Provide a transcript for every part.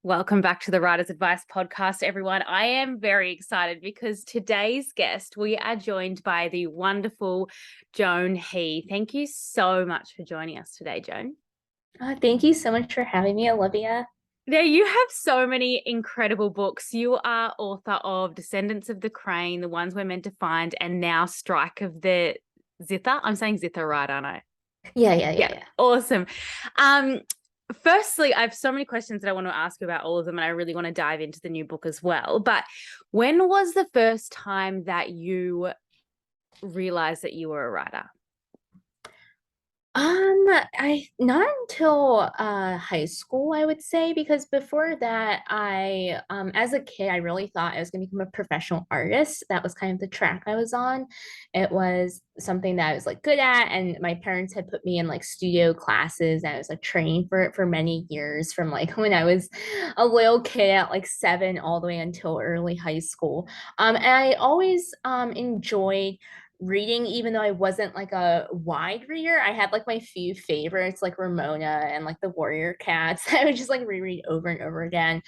Welcome back to the Writer's Advice podcast, everyone. I am very excited because today's guest, we are joined by the wonderful Joan He. Thank you so much for joining us today, Joan. Thank you so much for having me, Olivia. Now, you have so many incredible books. You are author of Descendants of the Crane, The Ones We're Meant to Find, and now Strike of the Zither. I'm saying Zither right, aren't I? Yeah. Awesome. Um, Firstly, I have so many questions that I want to ask you about all of them, and I really want to dive into the new book as well. But when was the first time that you realized that you were a writer? I not until high school, I would say, because before that, I as a kid, I really thought I was going to become a professional artist. That was kind of the track I was on. It was something that I was like good at, and my parents had put me in like studio classes, and I was like training for it for many years, from like when I was a little kid at like 7 all the way until early high school. And I always enjoyed reading, even though I wasn't like a wide reader. I had like my few favorites, like Ramona and like the Warrior Cats. I would just like reread over and over again.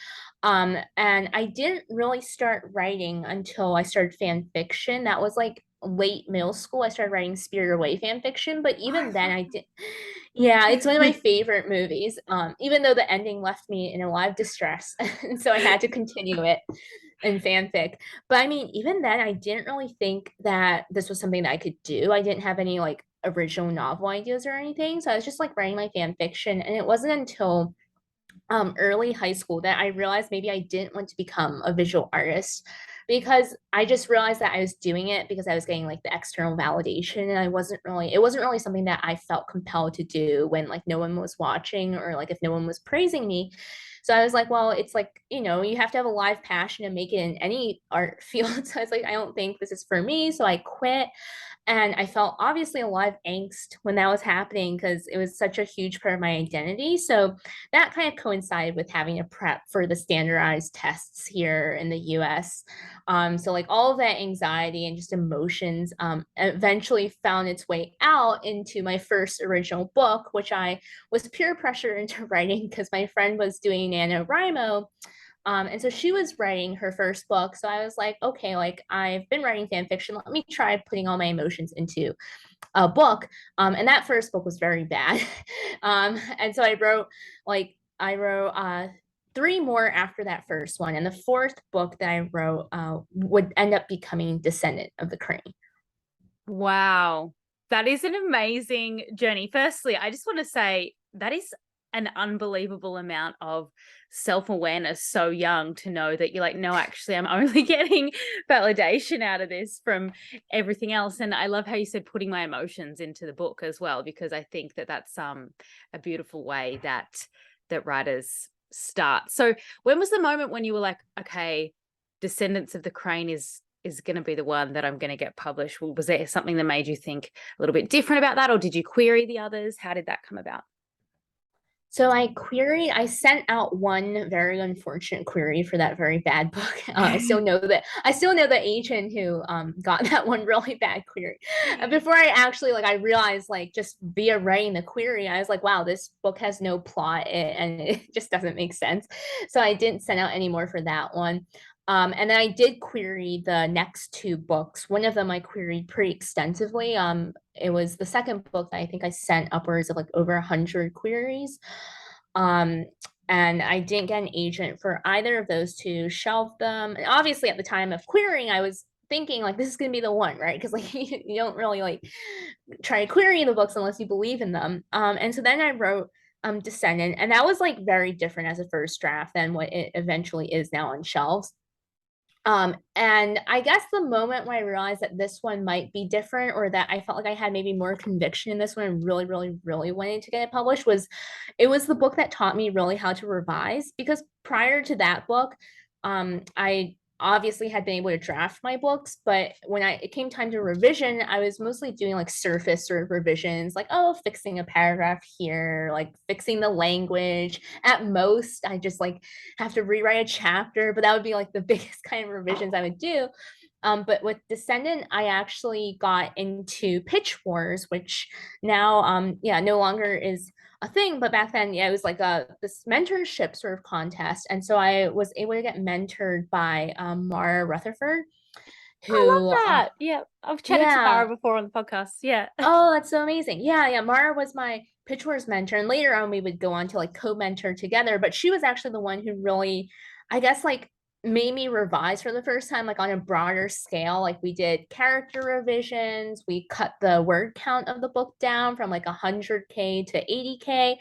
And I didn't really start writing until I started fan fiction. That was like late middle school. I started writing Spirit Away fan fiction, but even then I did. Yeah, it's one of my favorite movies. Even though the ending left me in a lot of distress, and so I had to continue it in fanfic. But I mean, even then, I didn't really think that this was something that I could do. I didn't have any like original novel ideas or anything. So I was just like writing my fan fiction. And it wasn't until early high school that I realized maybe I didn't want to become a visual artist, because I just realized that I was doing it because I was getting like the external validation, and it wasn't really something that I felt compelled to do when like no one was watching, or like if no one was praising me. So I was like, well, it's like, you have to have a live passion to make it in any art field. So I was like, I don't think this is for me. So I quit. And I felt obviously a lot of angst when that was happening, because it was such a huge part of my identity. So that kind of coincided with having to prep for the standardized tests here in the US. So, like, all of that anxiety and just emotions eventually found its way out into my first original book, which I was peer pressure into writing because my friend was doing NaNoWriMo. And so she was writing her first book. So I was like, okay, like I've been writing fan fiction. Let me try putting all my emotions into a book. And that first book was very bad. And so I wrote three more after that first one. And the fourth book that I wrote would end up becoming Descendant of the Crane. Wow. That is an amazing journey. Firstly, I just want to say that is an unbelievable amount of self-awareness so young, to know that you're like, no, actually, I'm only getting validation out of this from everything else. And I love how you said putting my emotions into the book as well, because I think that that's a beautiful way that writers start. So when was the moment when you were like, okay, Descendants of the Crane is going to be the one that I'm going to get published? Was there something that made you think a little bit different about that, or did you query the others? How did that come about? So I sent out one very unfortunate query for that very bad book. I still know the agent who got that one really bad query. Before I actually I realized, like, just via writing the query, I was like, wow, this book has no plot, and it just doesn't make sense. So I didn't send out any more for that one. And then I did query the next two books. One of them I queried pretty extensively. It was the second book that I think I sent upwards of like over 100 queries. Um, and I didn't get an agent for either of those two, shelved them. And obviously, at the time of querying, I was thinking like this is gonna be the one, right? Because like you don't really like try to query the books unless you believe in them. And so then I wrote Descendant, and that was like very different as a first draft than what it eventually is now on shelves. And I guess the moment when I realized that this one might be different, or that I felt like I had maybe more conviction in this one and really wanted to get it published, was it was the book that taught me really how to revise. Because prior to that book, I obviously had been able to draft my books, but when it came time to revision, I was mostly doing like surface sort of revisions, like, oh, fixing a paragraph here, like fixing the language. At most, I just like have to rewrite a chapter, but that would be like the biggest kind of revisions I would do. But with Descendant, I actually got into pitch wars, which now, yeah, no longer is a thing. But back then, yeah, it was like this mentorship sort of contest, and so I was able to get mentored by Mara Rutherford, I love who, that. Yeah. I've chatted to Mara yeah, before on the podcast. Yeah. oh, that's so amazing. Yeah, yeah. Mara was my pitch wars mentor, and later on we would go on to like co-mentor together. But she was actually the one who really, I guess, like made me revise for the first time, like on a broader scale. Like we did character revisions, we cut the word count of the book down from like 100K to 80K.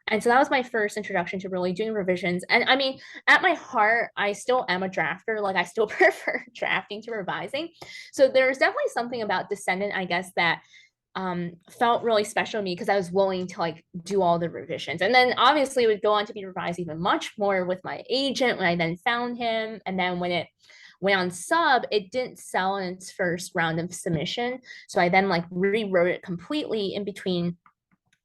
And so that was my first introduction to really doing revisions. And I mean, at my heart, I still am a drafter. Like I still prefer drafting to revising. So there's definitely something about Descendant, I guess, that felt really special to me because I was willing to like do all the revisions. And then obviously it would go on to be revised even much more with my agent when I then found him. And then when it went on sub, it didn't sell in its first round of submission. So I then like rewrote it completely in between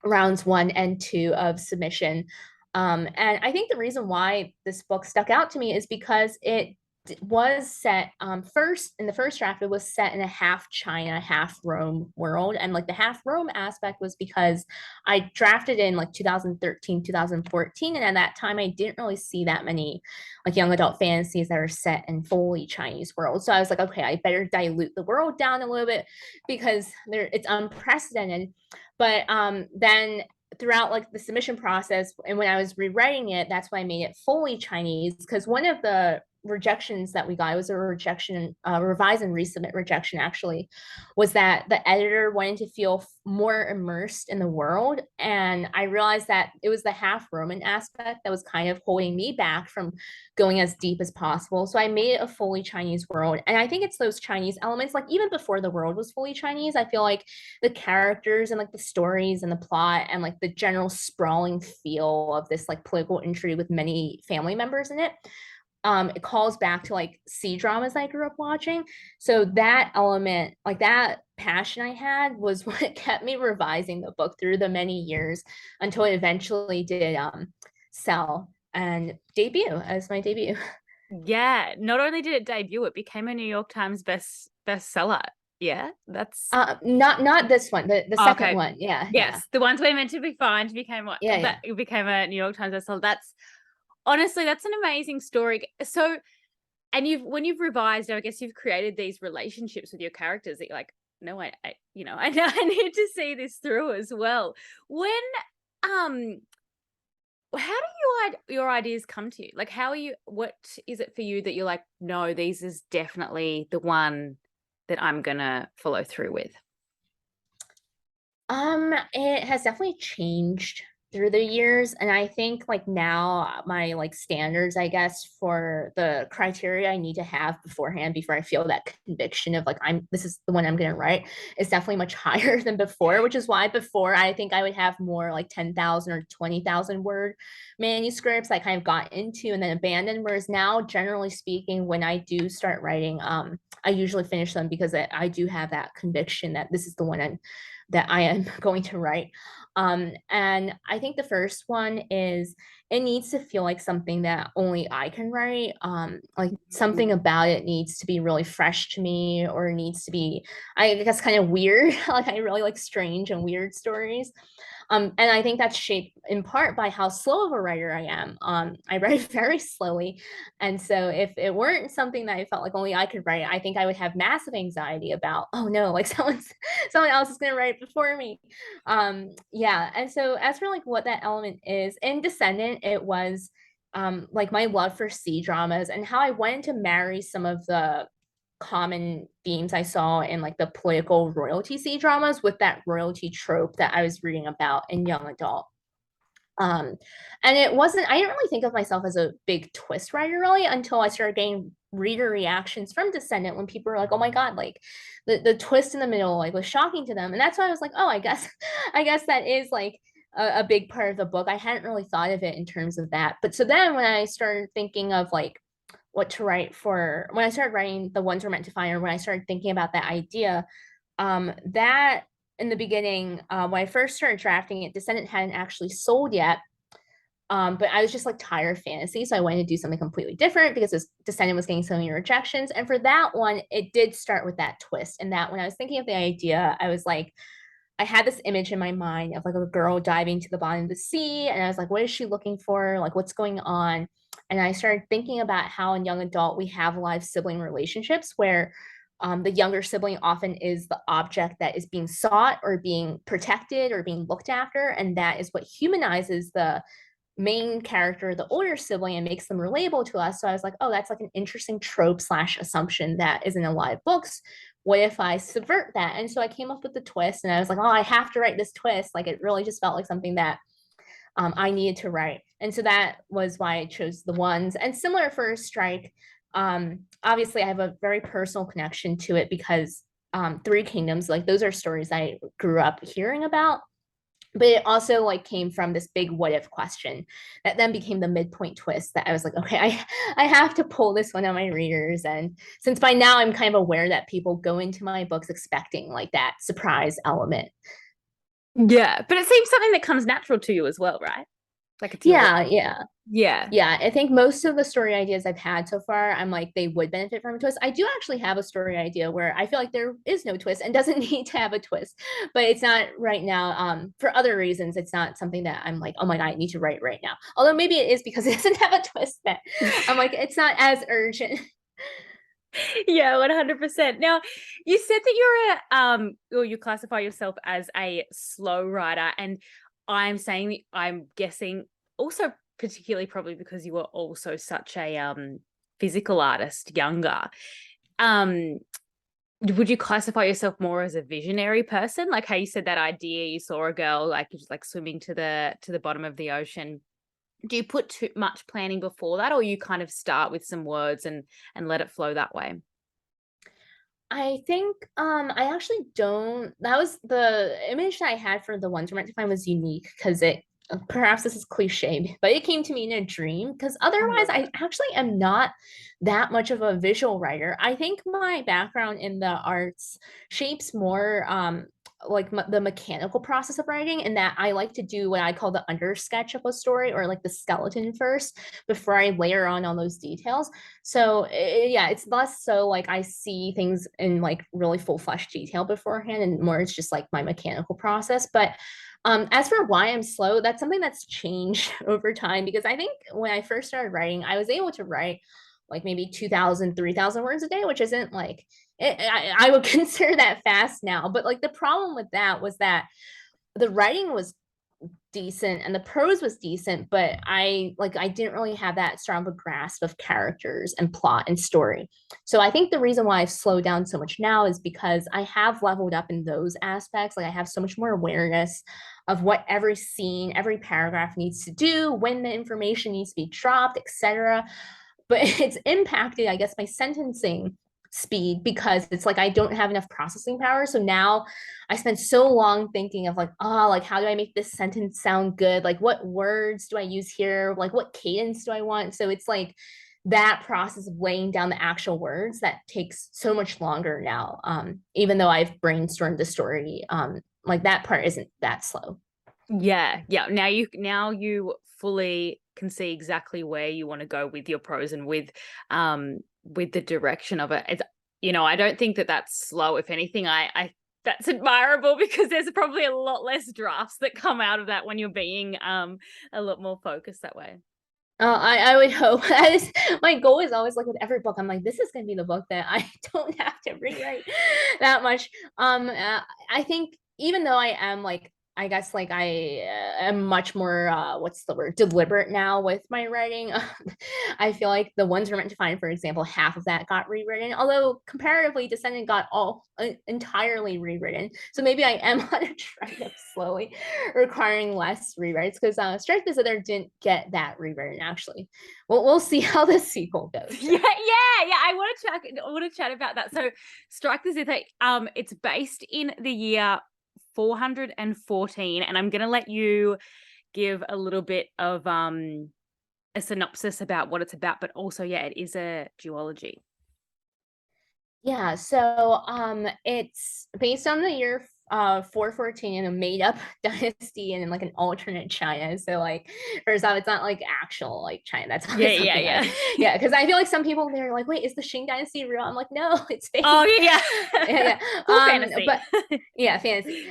rounds 1 and 2 of submission. And I think the reason why this book stuck out to me is because it was set first in the first draft. It was set in a half China, half Rome world, and like the half Rome aspect was because I drafted in like 2013, 2014, and at that time I didn't really see that many like young adult fantasies that are set in fully Chinese world. So I was like, okay, I better dilute the world down a little bit because it's unprecedented. But then throughout like the submission process and when I was rewriting it, that's why I made it fully Chinese because one of the rejections that we got, it was a rejection, revise and resubmit rejection actually, was that the editor wanted to feel more immersed in the world. And I realized that it was the half Roman aspect that was kind of holding me back from going as deep as possible. So I made it a fully Chinese world. And I think it's those Chinese elements, like even before the world was fully Chinese, I feel like the characters and like the stories and the plot and like the general sprawling feel of this like political intrigue with many family members in it, it calls back to like C dramas I grew up watching. So that element, like that passion I had, was what kept me revising the book through the many years until it eventually did sell and debut as my debut. Yeah. Not only did it debut, it became a New York Times bestseller. Yeah. That's Not this one, the second okay. one. Yeah, yeah. Yes. The ones we're meant to be fined became what Yeah, that yeah. it became a New York Times bestseller. That's honestly, that's an amazing story. So, and when you've revised, I guess you've created these relationships with your characters that you're like, no, I know I need to see this through as well. When, um, how do your ideas come to you? Like, how are you? What is it for you that you're like, no, these is definitely the one that I'm gonna follow through with? It has definitely changed through the years, and I think like now my like standards, I guess, for the criteria I need to have beforehand before I feel that conviction of like this is the one I'm gonna write is definitely much higher than before, which is why before I think I would have more like 10,000 or 20,000 word manuscripts I kind of got into and then abandoned. Whereas now, generally speaking, when I do start writing, I usually finish them because I do have that conviction that this is the one that I am going to write. And I think the first one is it needs to feel like something that only I can write. Like something about it needs to be really fresh to me, or needs to be, I guess, kind of weird. Like I really like strange and weird stories. And I think that's shaped in part by how slow of a writer I am. I write very slowly. And so if it weren't something that I felt like only I could write, I think I would have massive anxiety about, oh no, like someone else is gonna write before me. Yeah. And so as for like what that element is, in Descendant, it was like my love for C dramas and how I wanted to marry some of the common themes I saw in like the political royalty C dramas with that royalty trope that I was reading about in young adult. Um, and it wasn't, I didn't really think of myself as a big twist writer really until I started getting reader reactions from Descendant when people were like, oh my God, like the twist in the middle like was shocking to them. And that's why I was like, oh, I guess, I guess that is like a big part of the book. I hadn't really thought of it in terms of that. But so then when I started thinking of like what to write for, when I started writing the ones we're meant to find, or when I started thinking about that idea, that in the beginning, when I first started drafting it, Descendant hadn't actually sold yet. But I was just like tired of fantasy, so I wanted to do something completely different because this Descendant was getting so many rejections. And for that one, it did start with that twist. And that when I was thinking of the idea, I was like, I had this image in my mind of like a girl diving to the bottom of the sea, and I was like, what is she looking for? Like, what's going on? And I started thinking about how in young adult we have a lot of sibling relationships where the younger sibling often is the object that is being sought or being protected or being looked after, and that is what humanizes the main character, the older sibling, and makes them relatable to us. So I was like, oh, that's like an interesting trope slash assumption that is in a lot of books. What if I subvert that? And so I came up with the twist, and I was like, oh, I have to write this twist. Like it really just felt like something that I needed to write. And so that was why I chose the ones. And similar for Strike, obviously I have a very personal connection to it because Three Kingdoms, like those are stories I grew up hearing about, but it also like came from this big what if question that then became the midpoint twist that I was like, okay, I have to pull this one on my readers. And since by now I'm kind of aware that people go into my books expecting like that surprise element. Yeah, but it seems something that comes natural to you as well, right? Like it's your yeah. Yeah, I think most of the story ideas I've had so far, I'm like, they would benefit from a twist. I do actually have a story idea where I feel like there is no twist and doesn't need to have a twist, but it's not right now. For other reasons, it's not something that I'm like, oh my God, I need to write right now. Although maybe it is because it doesn't have a twist that I'm like, it's not as urgent. Yeah, 100%. Now, you said that you're or you classify yourself as a slow writer, and I'm saying I'm guessing also particularly probably because you were also such a physical artist younger. Um would you classify yourself more as a visionary person? Like how you said that idea, you saw a girl like just like swimming to the bottom of the ocean. Do you put too much planning before that, or you kind of start with some words and let it flow that way? I think I actually don't. That was the image that I had for the ones we're meant to find was unique because it perhaps this is cliche, but it came to me in a dream because I otherwise love I actually am not that much of a visual writer. I think my background in the arts shapes more like the mechanical process of writing, and that I like to do what I call the under sketch of a story or like the skeleton first before I layer on all those details. So yeah, it's less so like I see things in like really full flesh detail beforehand, and more it's just like my mechanical process. But as for why I'm slow, that's something that's changed over time because I think when I first started writing, I was able to write like maybe 2,000, 3,000 words a day, which isn't like I would consider that fast now. But like the problem with that was that the writing was decent and the prose was decent, but I didn't really have that strong of a grasp of characters and plot and story. So I think the reason why I've slowed down so much now is because I have leveled up in those aspects. Like I have so much more awareness of what every scene, every paragraph needs to do, when the information needs to be dropped, etc. But it's impacted, I guess, my sentencing speed because it's like I don't have enough processing power. So now I spend so long thinking of like, oh, like how do I make this sentence sound good? Like what words do I use here? Like what cadence do I want? So it's like that process of laying down the actual words that takes so much longer now. Even though I've brainstormed the story, like that part isn't that slow. Yeah, yeah. Now you fully can see exactly where you want to go with your prose and with the direction of it. It's I don't think that that's slow. If anything, I that's admirable because there's probably a lot less drafts that come out of that when you're being a lot more focused that way. I would hope. My goal is always like with every book, I'm like, this is gonna be the book that I don't have to rewrite that much. I think even though I am like, I guess like I am much more what's the word, deliberate now with my writing. I feel like the ones we're meant to find, for example, half of that got rewritten. Although comparatively, Descendant got all entirely rewritten. So maybe I am on a trend of slowly requiring less rewrites because Strike the Zither didn't get that rewritten actually. Well, we'll see how the sequel goes. Yeah, yeah, yeah. I want to chat about that. So Strike the Zither, it's based in the year 414, and I'm gonna let you give a little bit of a synopsis about what it's about, but also, yeah, it is a duology. Yeah, so it's based on the year 414 in a made up dynasty and in like an alternate China. So like first off, it's not like actual like China. That's Yeah, always yeah, something yeah. yeah, because I feel like some people they're like, wait, is the Qing dynasty real? I'm like, no, it's Oh, fake. yeah, Yeah, yeah. Cool fantasy. but yeah, fantasy.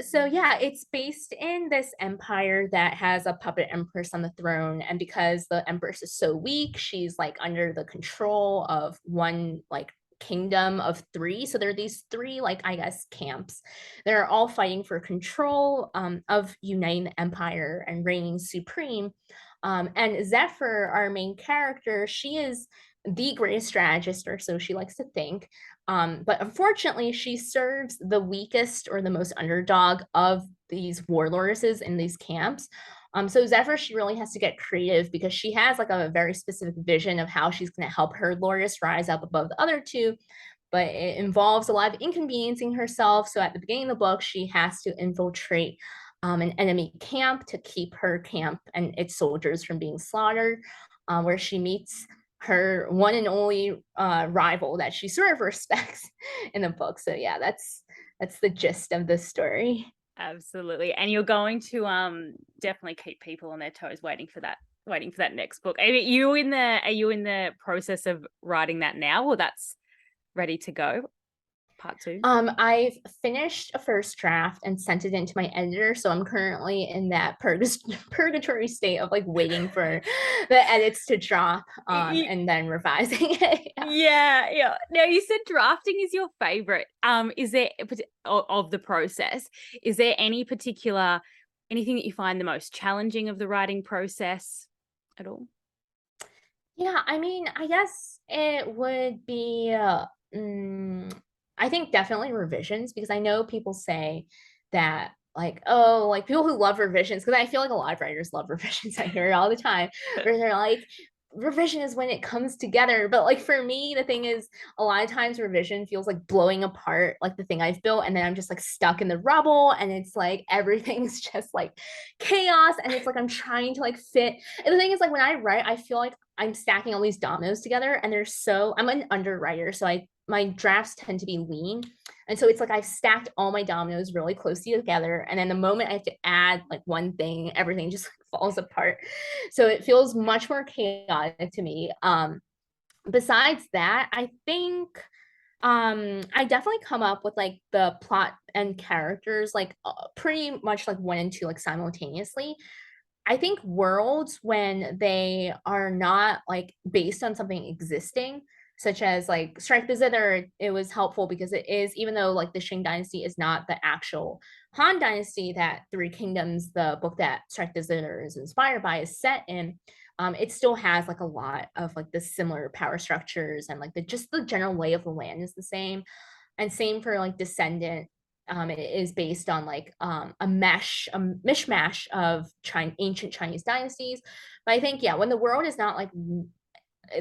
So yeah, it's based in this empire that has a puppet empress on the throne, and because the empress is so weak, she's like under the control of one like kingdom of three. So there are these three, like I guess, camps. They're all fighting for control of uniting the empire and reigning supreme. And Zephyr, our main character, she is the greatest strategist, or so she likes to think. But unfortunately, she serves the weakest or the most underdog of these warlords in these camps. So Zephyr, she really has to get creative because she has like a very specific vision of how she's going to help her Loris rise up above the other two, but it involves a lot of inconveniencing herself. So at the beginning of the book, she has to infiltrate an enemy camp to keep her camp and its soldiers from being slaughtered, where she meets her one and only rival that she sort of respects in the book. So yeah, that's the gist of the story. Absolutely. And you're going to definitely keep people on their toes waiting for that next book. Are you in the process of writing that now, or that's ready to go? Part two? I've finished a first draft and sent it into my editor, so I'm currently in that purgatory state of like waiting for the edits to drop, and then revising it. Yeah. Yeah, yeah. Now you said drafting is your favorite. Is there of the process? Is there anything that you find the most challenging of the writing process at all? Yeah, I mean, I guess it would be, I think definitely revisions because I know people say that, like, oh, like people who love revisions, because I feel like a lot of writers love revisions. I hear it all the time where they're like, revision is when it comes together. But like for me, the thing is, a lot of times revision feels like blowing apart like the thing I've built, and then I'm just like stuck in the rubble, and it's like everything's just like chaos, and it's like I'm trying to like fit. And the thing is, like when I write, I feel like I'm stacking all these dominoes together, and I'm an underwriter, so my drafts tend to be lean, and so it's like I've stacked all my dominoes really closely together, and then the moment I have to add like one thing, everything just like, falls apart. So it feels much more chaotic to me. Besides that, I think I definitely come up with like the plot and characters like pretty much like one and two like simultaneously. I think worlds, when they are not like based on something existing, such as like Strike the Zither, it was helpful because it is, even though like the Qing Dynasty is not the actual Han Dynasty that Three Kingdoms, the book that Strike the Zither is inspired by, is set in, it still has like a lot of like the similar power structures, and like the just the general lay of the land is the same. And same for like Descendant. It is based on like a mishmash of ancient Chinese dynasties. But I think, yeah, when the world is not like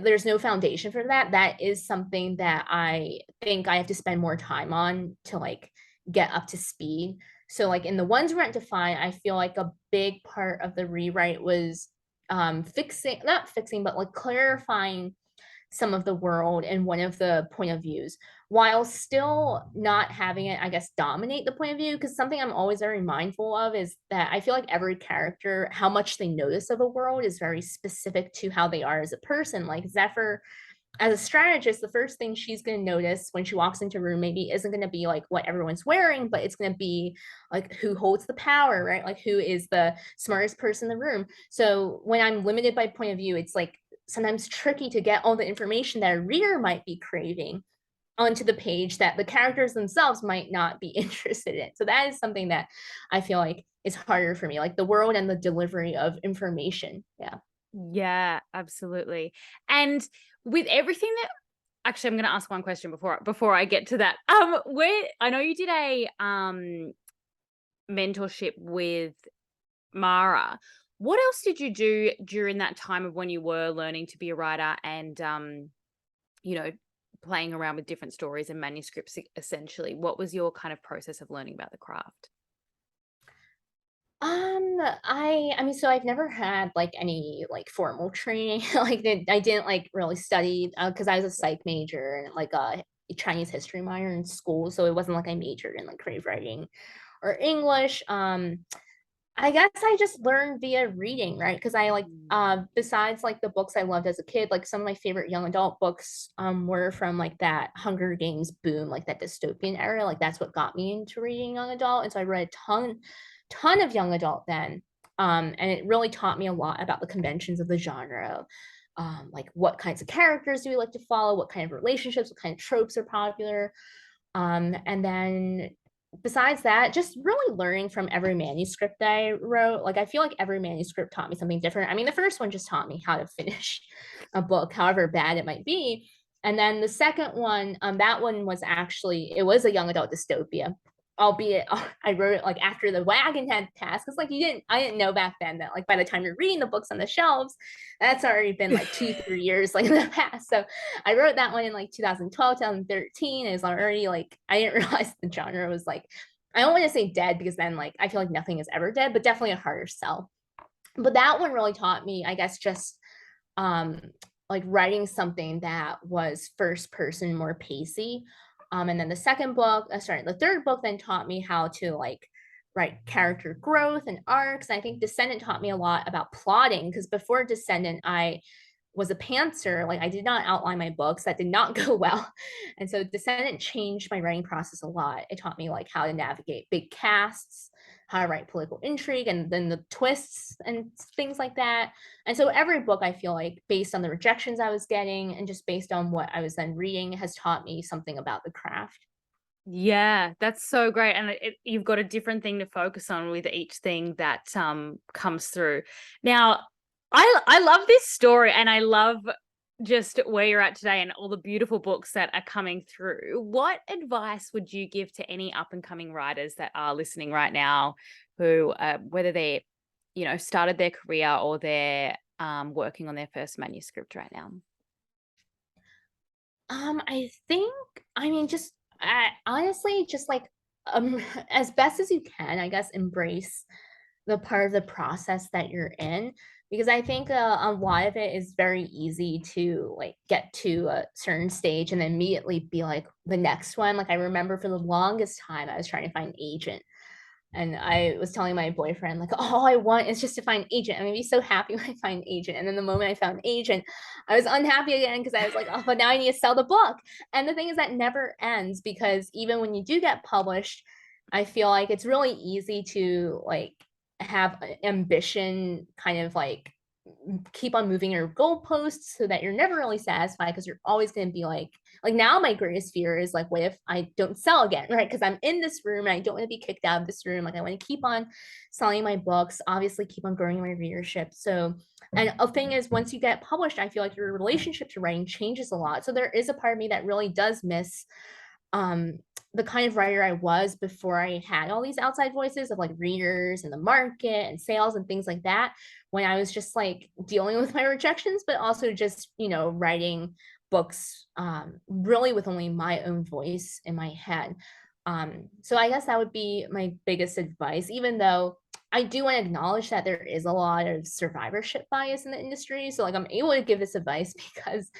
there's no foundation for that, that is something that I think I have to spend more time on to like get up to speed. So like in the ones Rent Define, I feel like a big part of the rewrite was not fixing, but like clarifying some of the world and one of the point of views, while still not having it, I guess, dominate the point of view. Because something I'm always very mindful of is that I feel like every character, how much they notice of a world is very specific to how they are as a person. Like Zephyr, as a strategist, the first thing she's going to notice when she walks into a room maybe isn't going to be like what everyone's wearing, but it's going to be like who holds the power, right? Like who is the smartest person in the room. So when I'm limited by point of view, it's like sometimes tricky to get all the information that a reader might be craving onto the page that the characters themselves might not be interested in. So that is something that I feel like is harder for me, like the world and the delivery of information. Yeah. Yeah, absolutely. And with everything that actually I'm going to ask one question before I get to that. Where I know you did a mentorship with Mara. What else did you do during that time of when you were learning to be a writer and you know, playing around with different stories and manuscripts essentially? What was your kind of process of learning about the craft? I mean, so I've never had like any like formal training. Like I didn't like really study because I was a psych major and like Chinese history minor in school, so it wasn't like I majored in like creative writing or English. I guess I just learned via reading, right? Because I like besides like the books I loved as a kid, like some of my favorite young adult books were from like that Hunger Games boom, like that dystopian era. Like that's what got me into reading young adult. And so I read a ton of young adult then. And it really taught me a lot about the conventions of the genre. Like what kinds of characters do we like to follow, what kind of relationships, what kind of tropes are popular. And then besides that, just really learning from every manuscript that I wrote. Like I feel like every manuscript taught me something different. I mean, the first one just taught me how to finish a book, however bad it might be. And then the second one, that one was actually, it was a young adult dystopia, albeit I wrote it like after the wagon had passed. Because like I didn't know back then that like by the time you're reading the books on the shelves, that's already been like 2 3 years like in the past. So I wrote that one in like 2012, 2013. It was already like I didn't realize the genre was like, I don't want to say dead because then like I feel like nothing is ever dead, but definitely a harder sell. But that one really taught me, I guess, just um like writing something that was first person, more pacey. And then the the third book then taught me how to like write character growth and arcs. And I think Descendant taught me a lot about plotting because before Descendant, I was a pantser. Like I did not outline my books. That did not go well. And so Descendant changed my writing process a lot. It taught me like how to navigate big casts, how to write political intrigue, and then the twists and things like that. And so every book I feel like based on the rejections I was getting and just based on what I was then reading has taught me something about the craft. Yeah, that's so great. And you've got a different thing to focus on with each thing that comes through. Now, I love this story and I love just where you're at today and all the beautiful books that are coming through. What advice would you give to any up and coming writers that are listening right now who whether they started their career or they're working on their first manuscript right now? I think, I mean, just honestly, just like as best as you can, I guess, embrace the part of the process that you're in, because I think a lot of it is very easy to like get to a certain stage and then immediately be like the next one. Like I remember for the longest time, I was trying to find an agent. And I was telling my boyfriend, like, all I want is just to find an agent. I'm gonna be so happy when I find an agent. And then the moment I found an agent, I was unhappy again because I was like, oh, but now I need to sell the book. And the thing is that never ends because even when you do get published, I feel like it's really easy to like have ambition kind of like keep on moving your goalposts so that you're never really satisfied because you're always going to be like now my greatest fear is like what if I don't sell again, right? Because I'm in this room and I don't want to be kicked out of this room. Like I want to keep on selling my books, obviously keep on growing my readership. So and a thing is once you get published, I feel like your relationship to writing changes a lot. So there is a part of me that really does miss um the kind of writer I was before I had all these outside voices of like readers and the market and sales and things like that, when I was just like dealing with my rejections, but also just, writing books really with only my own voice in my head. So I guess that would be my biggest advice, even though I do want to acknowledge that there is a lot of survivorship bias in the industry. So like I'm able to give this advice because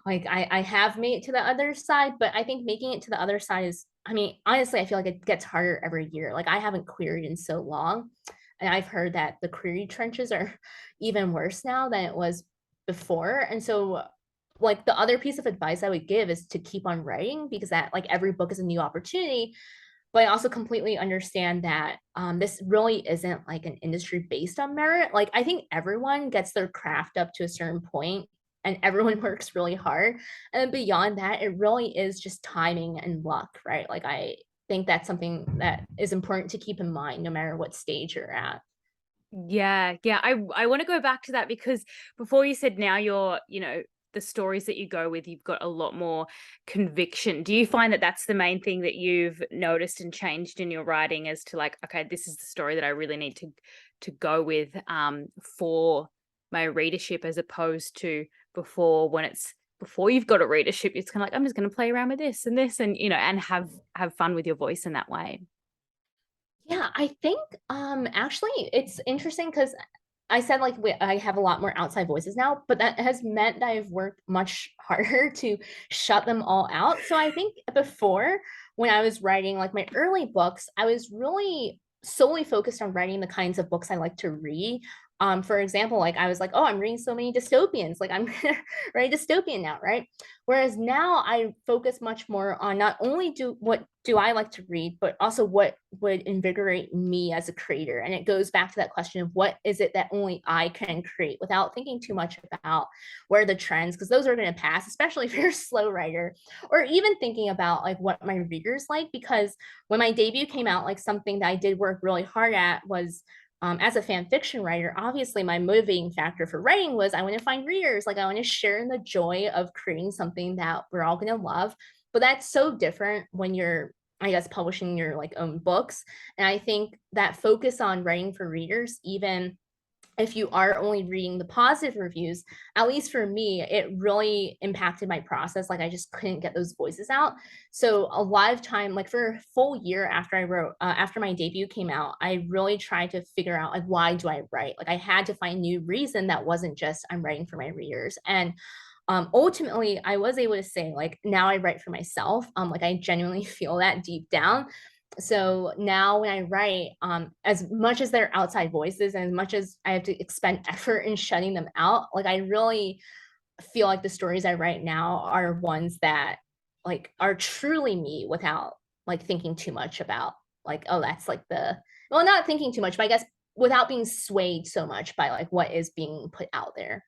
like I have made it to the other side, but I think making it to the other side is, I mean, honestly, I feel like it gets harder every year. Like I haven't queried in so long. And I've heard that the query trenches are even worse now than it was before. And so like the other piece of advice I would give is to keep on writing because that like every book is a new opportunity. But I also completely understand that this really isn't like an industry based on merit. Like I think everyone gets their craft up to a certain point and everyone works really hard. And beyond that, it really is just timing and luck, right? Like I think that's something that is important to keep in mind no matter what stage you're at. Yeah, yeah. I want to go back to that because before you said now you're, the stories that you go with, you've got a lot more conviction. Do you find that that's the main thing that you've noticed and changed in your writing as to like, okay, this is the story that I really need to go with for my readership as opposed to before you've got a readership, it's kind of like I'm just going to play around with this and and have fun with your voice in that way. Yeah, I think actually it's interesting because I said like I have a lot more outside voices now, but that has meant that I've worked much harder to shut them all out. So I think before, when I was writing like my early books, I was really solely focused on writing the kinds of books I like to read. For example, like I was like, oh, I'm reading so many dystopians, like I'm gonna write a dystopian now, right? Whereas now I focus much more on not only what do I like to read, but also what would invigorate me as a creator. And it goes back to that question of what is it that only I can create without thinking too much about where the trends, because those are going to pass, especially if you're a slow writer, or even thinking about like what my readers like. Because when my debut came out, like something that I did work really hard at was as a fan fiction writer, obviously my motivating factor for writing was I want to find readers. Like I want to share in the joy of creating something that we're all going to love. But that's so different when you're, I guess, publishing your like own books. And I think that focus on writing for readers, even if you are only reading the positive reviews, at least for me, it really impacted my process. Like I just couldn't get those voices out. So a lot of time, like for a full year after I wrote, after my debut came out, I really tried to figure out like, why do I write? Like I had to find a new reason that wasn't just I'm writing for my readers. And ultimately I was able to say like now I write for myself. Like I genuinely feel that deep down. So now when I write, as much as they're outside voices and as much as I have to expend effort in shutting them out, like I really feel like the stories I write now are ones that like are truly me without like thinking too much about like, oh, that's like the, well, not thinking too much, but I guess without being swayed so much by like what is being put out there.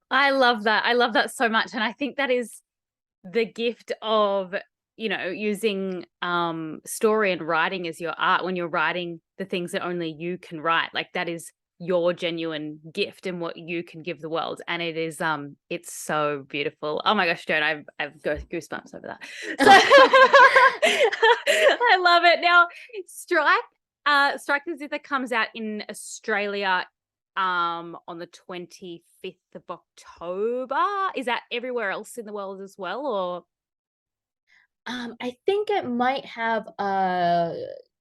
I love that. I love that so much. And I think that is the gift of, you know, using story and writing as your art. When you're writing the things that only you can write, like that is your genuine gift and what you can give the world. And it is it's so beautiful. Oh my gosh, Joan, I've goosebumps over that. So I love it. Now Strike the Zither comes out in Australia on the 25th of October. Is that everywhere else in the world as well, or I think it might have a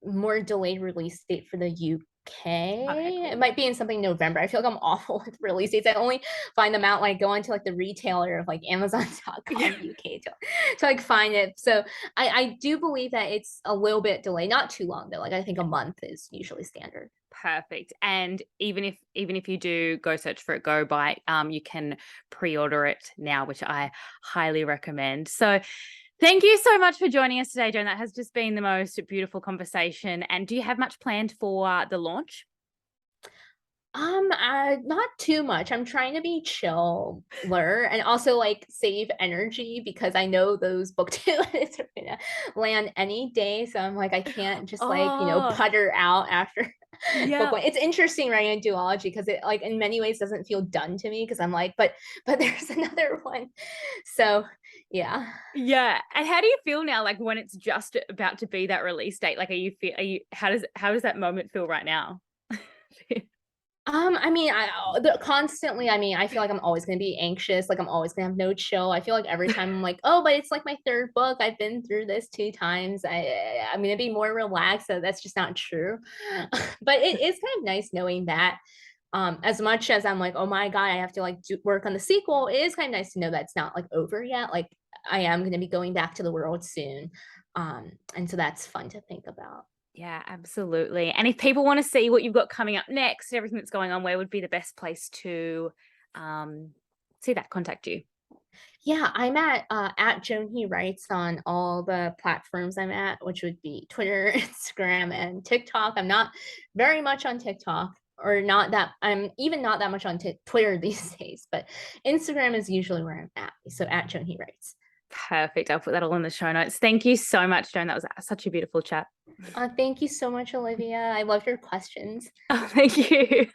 more delayed release date for the okay, UK. It cool. might be in something November. I feel like I'm awful with release dates. I only find them out like going to like the retailer of like Amazon.com Yeah. UK to like find it. So I do believe that it's a little bit delayed, not too long though. Like I think a month is usually standard. Perfect. And even if you do go search for it, go buy it, you can pre-order it now, which I highly recommend. So thank you so much for joining us today, Joan. That has just been the most beautiful conversation. And do you have much planned for the launch? Not too much. I'm trying to be chiller and also like save energy because I know those book deadlines are gonna land any day. So I'm like, I can't just like, Oh, putter out after book yeah. one. It's interesting writing a duology because it like in many ways doesn't feel done to me because I'm like, but there's another one. So yeah. Yeah. And how do you feel now, like when it's just about to be that release date? Like, are you, how does that moment feel right now? I mean, constantly, I mean, I feel like I'm always going to be anxious. Like I'm always going to have no chill. I feel like every time I'm like, oh, but it's like my third book. I've been through this 2 times. I'm going to be more relaxed. So that's just not true. But it is kind of nice knowing that as much as I'm like, oh my God, I have to like work on the sequel. It is kind of nice to know that it's not like over yet. Like I am going to be going back to the world soon. And so that's fun to think about. Yeah, absolutely. And if people want to see what you've got coming up next, everything that's going on, where would be the best place to um, see that, contact you? Yeah, I'm at Joan He Writes on all the platforms I'm at, which would be Twitter, Instagram, and TikTok. I'm not very much on TikTok, or not that I'm even not that much on Twitter these days, but Instagram is usually where I'm at. So at Joan He Writes. Perfect. I'll put that all in the show notes. Thank you so much, Joan. That was such a beautiful chat. Thank you so much, Olivia. I love your questions. Oh, thank you.